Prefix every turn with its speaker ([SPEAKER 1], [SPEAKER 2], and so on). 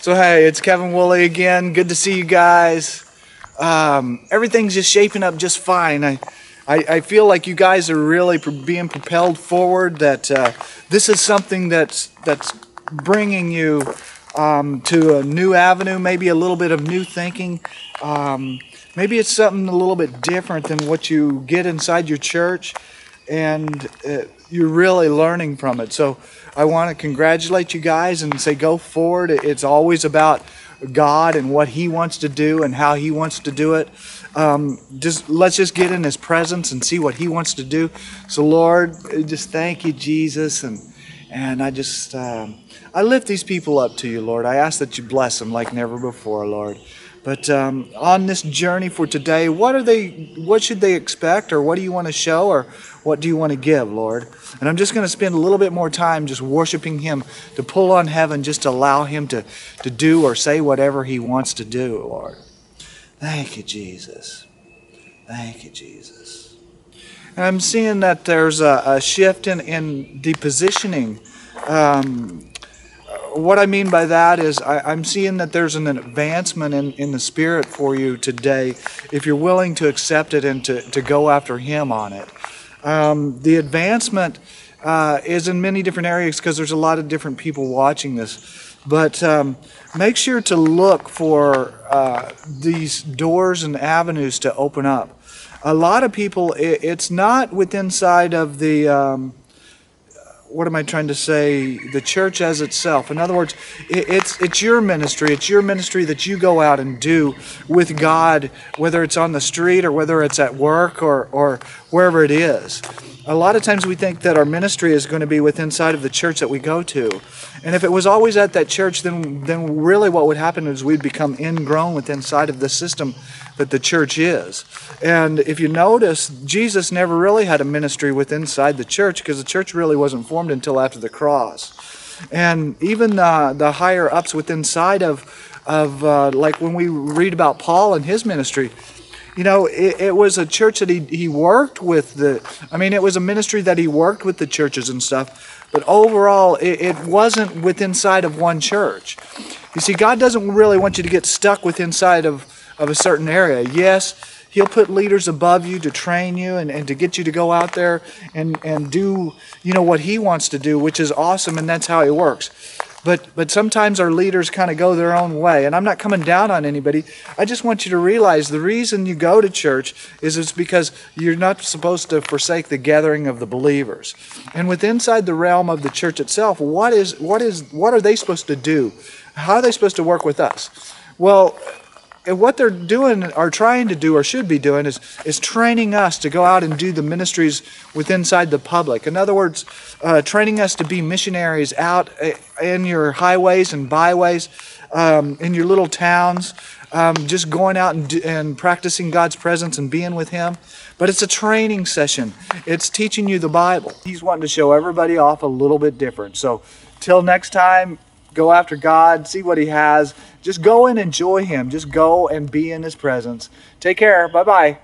[SPEAKER 1] So hey, it's Kevin Woolley again. Good to see you guys. Everything's just shaping up just fine. I feel like you guys are really being propelled forward, that this is something that's bringing you to a new avenue, maybe a little bit of new thinking. Maybe it's something a little bit different than what you get inside your church, and you're really learning from it. So I want to congratulate you guys and say go forward. It's always about God and what He wants to do and how He wants to do it. Let's just get in His presence and see what He wants to do. So Lord, just thank you, Jesus, and I just I lift these people up to you, Lord. I ask that you bless them like never before, Lord. But on this journey for today, what should they expect, or what do you want to show, or what do you want to give, Lord? And I'm just going to spend a little bit more time just worshiping Him, to pull on heaven, just to allow Him to do or say whatever He wants to do, Lord. Thank you, Jesus. Thank you, Jesus. And I'm seeing that there's a shift in the positioning. What I mean by that is I'm seeing that there's an advancement in the Spirit for you today, if you're willing to accept it and to go after Him on it. The advancement is in many different areas, because there's a lot of different people watching this. But make sure to look for these doors and avenues to open up. A lot of people, it's not within side of the... what am I trying to say? The church as itself. In other words, it's your ministry. It's your ministry that you go out and do with God, whether it's on the street or whether it's at work or wherever it is. A lot of times we think that our ministry is going to be within inside of the church that we go to. And if it was always at that church, then really what would happen is we'd become ingrown within inside of the system that the church is. And if you notice, Jesus never really had a ministry within inside the church, because the church really wasn't formed until after the cross. And even the higher ups within inside of like when we read about Paul and his ministry, you know, it was a church that he worked with it was a ministry that he worked with the churches and stuff, but overall it wasn't within inside of one church. You see, God doesn't really want you to get stuck within inside of a certain area. Yes, He'll put leaders above you to train you and to get you to go out there and do, you know, what He wants to do, which is awesome, and that's how it works. But sometimes our leaders kind of go their own way. And I'm not coming down on anybody. I just want you to realize the reason you go to church is it's because you're not supposed to forsake the gathering of the believers. And within inside the realm of the church itself, what are they supposed to do? How are they supposed to work with us? Well, what they're doing or trying to do or should be doing is training us to go out and do the ministries within inside the public. In other words, training us to be missionaries out in your highways and byways, in your little towns, just going out and practicing God's presence and being with Him. But it's a training session. It's teaching you the Bible. He's wanting to show everybody off a little bit different. So till next time, go after God, see what He has. Just go and enjoy Him. Just go and be in His presence. Take care. Bye-bye.